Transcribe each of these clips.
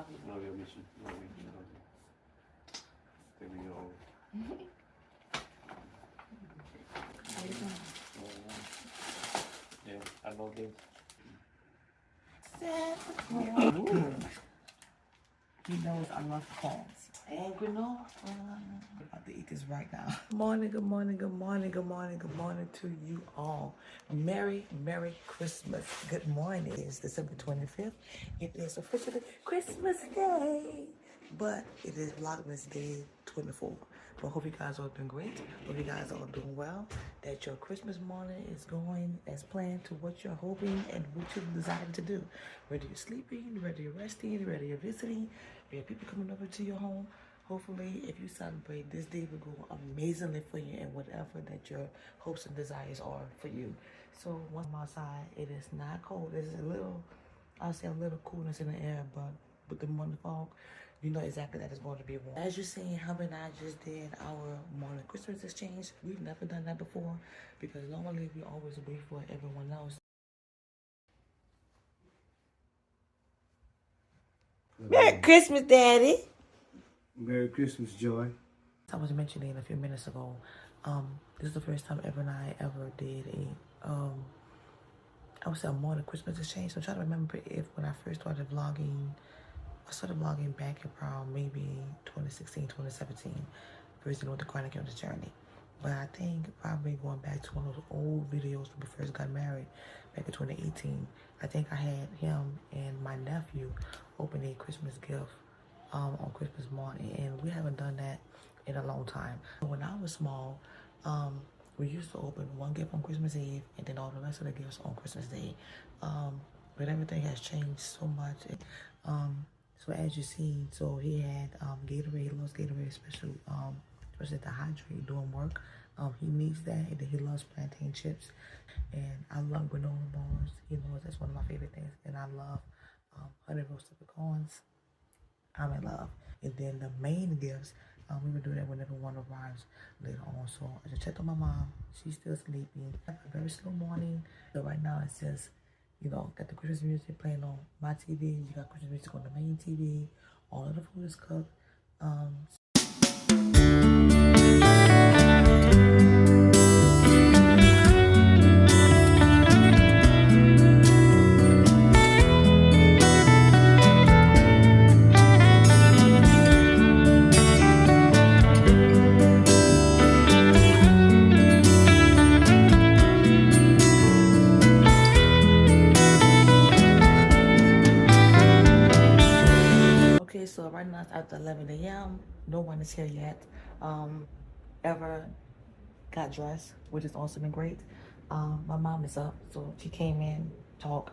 love you. Love you, miss you. Love you. Love you. There we go. Yeah, I love this. He knows I love corns. And granola. I'm about to eat this right now. Good morning, good morning, good morning, good morning, good morning to you all. Merry Christmas. Good morning. It's December 25th. It is officially Christmas Day. But it is Vlogmas Day 24. But hope you guys are doing great. Hope you guys are doing well. That your Christmas morning is going as planned to what you're hoping and what you decided to do. Whether you're sleeping, whether you're resting, whether you're visiting, if you have people coming over to your home. Hopefully, if you celebrate, this day will go amazingly for you and whatever that your hopes and desires are for you. So once I'm outside, it is not cold. There's a little, I'll say a little coolness in the air, but with the morning fog, you know exactly that it's going to be warm. As you're seeing, hubby and I just did our morning Christmas exchange. We've never done that before because normally we always wait for everyone else. Merry Christmas, Daddy. Merry Christmas, Joy. I was mentioning a few minutes ago, this is the first time Ever and I ever did I would say a morning Christmas exchange. So I'm trying to remember if when I first started vlogging, I started vlogging back around maybe 2016, 2017, first with the Chronic on the Journey. But I think probably going back to one of those old videos when we first got married back in 2018, I think I had him and my nephew open a Christmas gift on Christmas morning, and we haven't done that in a long time. When I was small, we used to open one gift on Christmas Eve and then all the rest of the gifts on Christmas Day. But everything has changed so much. So as you see, so he had Gatorade. He loves Gatorade, especially to hydrate doing work. He needs that, and then he loves plantain chips. And I love granola bars. He knows that's one of my favorite things. And I love honey roasted pecans. I'm in love. And then the main gifts, we would do that whenever one arrives later on. So I just checked on my mom. She's still sleeping. A very slow morning. So right now it's just, you know, got the Christmas music playing on my TV. You got Christmas music on the main TV. All of the food is cooked. So right now it's after 11 a.m. No one is here yet. Ever got dressed, which is awesome and great. My mom is up, so she came in, talked,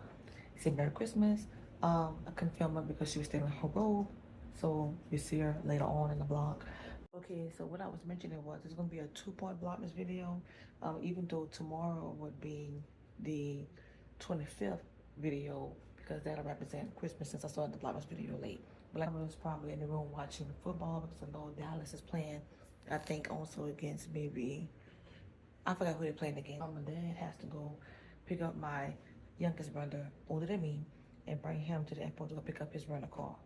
said Merry Christmas. I couldn't film her because she was still in her robe, so you see her later on in the vlog. Okay, so what I was mentioning was it's gonna be a two-part Vlogmas video, even though tomorrow would be the 25th video because that'll represent Christmas since I started the Vlogmas video late. But I was probably in the room watching football because I know Dallas is playing. I think also against maybe, I forgot who they're playing against. My dad has to go pick up my youngest brother, older than me, and bring him to the airport to go pick up his rental car.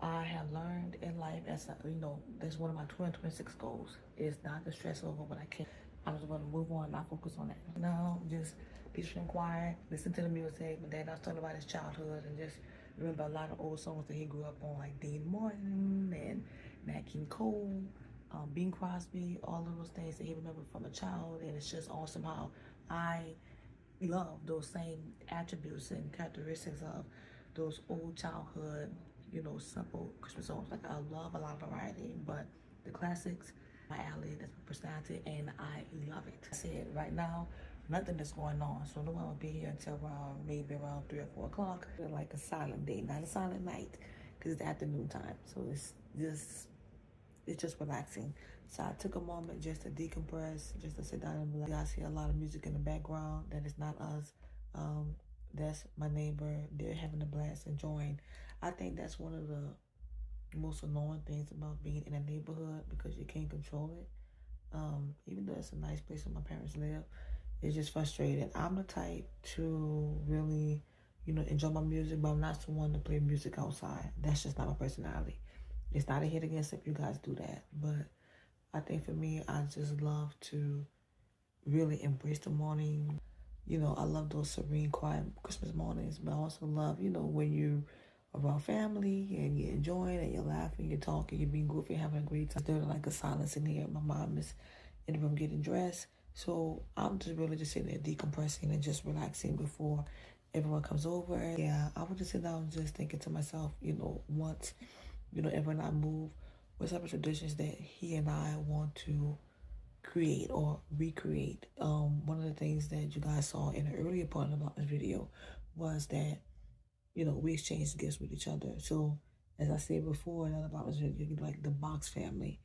I have learned in life, as you know, that's one of my 2026 goals, is not to stress over what I can't. I'm just going to move on, not focus on that. Now, just peaceful and quiet, listen to the music. My dad was talking about his childhood and just remember a lot of old songs that he grew up on, like Dean Martin and Nat King Cole, Bing Crosby, all of those things that he remembered from a child. And it's just awesome how I love those same attributes and characteristics of those old childhood, you know, simple Christmas songs. Like I love a lot of variety, but the classics, my alley, that's my personality, and I love it. I said right now, nothing is going on, so no one will be here until around maybe around 3 or 4 o'clock. Like a silent day, not a silent night, because it's afternoon time. So it's just relaxing. So I took a moment just to decompress, just to sit down and relax. You guys hear a lot of music in the background. That is not us. That's my neighbor. They're having a blast, enjoying. I think that's one of the most annoying things about being in a neighborhood because you can't control it. Even though it's a nice place where my parents live, it's just frustrating. I'm the type to really, enjoy my music, but I'm not someone to play music outside. That's just not my personality. It's not a hit against if you guys do that, but I think for me, I just love to really embrace the morning. I love those serene, quiet Christmas mornings, but I also love, when you around family and you're enjoying and you're laughing, you're talking, you're being goofy, having a great time. There's like a silence in here. My mom is in the room getting dressed. So I'm just really just sitting there decompressing and just relaxing before everyone comes over. Yeah, I would just sit down just thinking to myself, once, everyone and I move, what type of traditions that he and I want to create or recreate. One of the things that you guys saw in the earlier part of this video was that, we exchanged gifts with each other. So as I said before in other Bible video, like the Box family,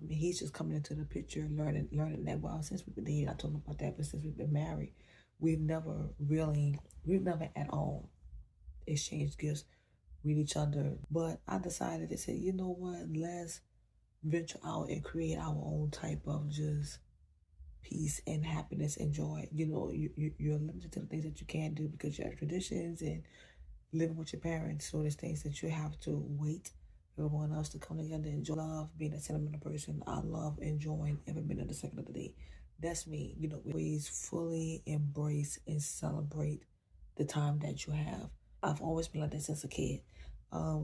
he's just coming into the picture, learning that, well, since we've been dating, I told him about that, but since we've been married, we've never at all exchanged gifts with each other. But I decided to say, you know what, let's venture out and create our own type of just peace and happiness and joy. You're limited to the things that you can't do because you have traditions and living with your parents. So there's things that you have to wait for everyone else to come together and enjoy. I love being a sentimental person. I love enjoying every minute of the second of the day. That's me. We always fully embrace and celebrate the time that you have. I've always been like that since a kid.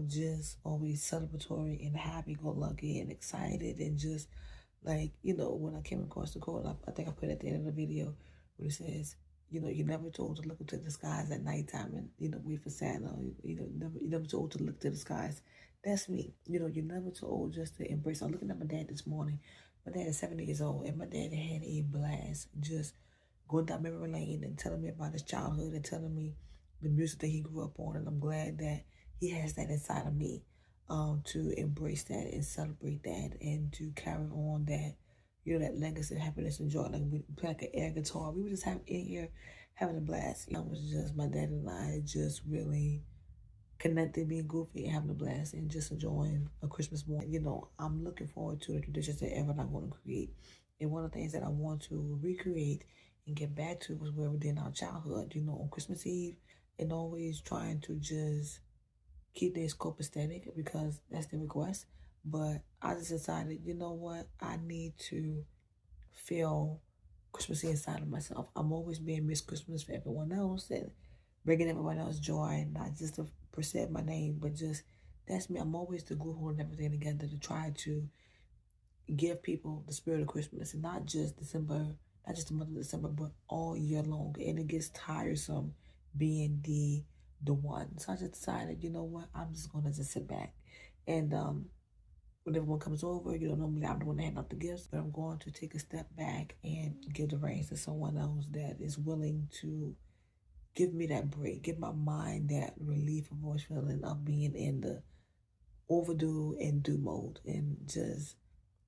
Just always celebratory and happy-go-lucky and excited and just like, when I came across the quote, I think I put it at the end of the video where it says, you're never told to look into the skies at nighttime and, wait for Santa. You're never told to look to the skies. That's me. You're never told just to embrace. I'm looking at my dad this morning. My dad is 70 years old, and my dad had a blast just going down memory lane and telling me about his childhood and telling me the music that he grew up on. And I'm glad that he has that inside of me, to embrace that and celebrate that and to carry on that, that legacy of happiness and joy. Like we play like an air guitar. We were just in here having a blast. It was just my dad and I just really connected, being goofy and having a blast and just enjoying a Christmas morning. I'm looking forward to the traditions that Evan and I want to create. And one of the things that I want to recreate and get back to was where we did in our childhood, on Christmas Eve, and always trying to just keep their scope aesthetic because that's the request. But I just decided, you know what? I need to feel Christmassy inside of myself. I'm always being Miss Christmas for everyone else and bringing everyone else joy, not just to present my name, but just, that's me. I'm always the glue holding everything together to try to give people the spirit of Christmas, and not just December, not just the month of December, but all year long. And it gets tiresome being the one. So I just decided, you know what, I'm just gonna just sit back and when everyone comes over, normally I'm the one to hand out the gifts, but I'm going to take a step back and give the reins to someone else that is willing to give me that break, give my mind that relief of voice feeling of being in the overdue and due mode, and just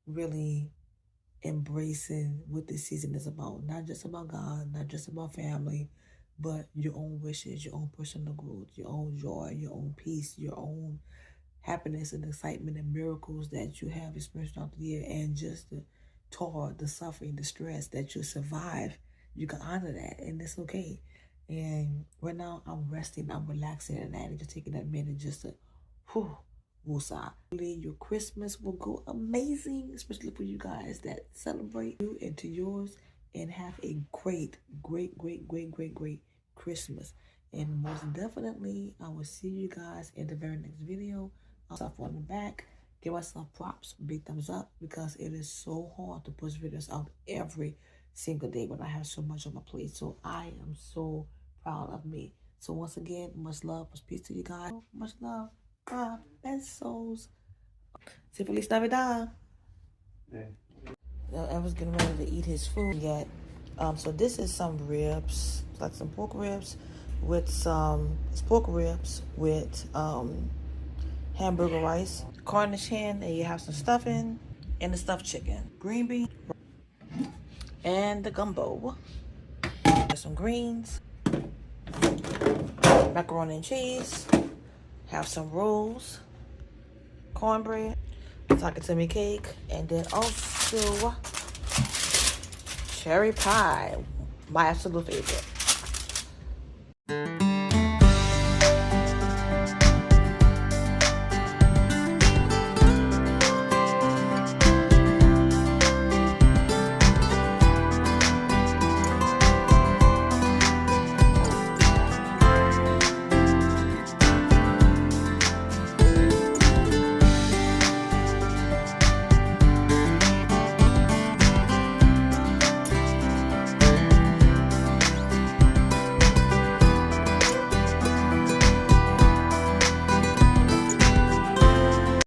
really embracing what this season is about. Not just about God, not just about family, but your own wishes, your own personal growth, your own joy, your own peace, your own happiness and excitement and miracles that you have experienced throughout the year, and just the toil, the suffering, the stress that you survive. You can honor that, and it's okay. And right now, I'm resting, I'm relaxing, and that, and just taking that minute just to, woosah. Your Christmas will go amazing, especially for you guys that celebrate you and to yours, and have a great Christmas. And most definitely, I will see you guys in the very next video. Myself on the back, give myself props, big thumbs up, because it is so hard to push videos out every single day when I have so much on my plate. So I am so proud of me. So once again, much love, much peace to you guys. Much love. Besos. Say Feliz Navidad. Evan's getting ready to eat his food yet. So this is some ribs, like some pork ribs with hamburger rice, Cornish hen, and you have some stuffing, and the stuffed chicken, green bean, and the gumbo. There's some greens, macaroni and cheese, have some rolls, cornbread, takatimi cake, and then also cherry pie, my absolute favorite.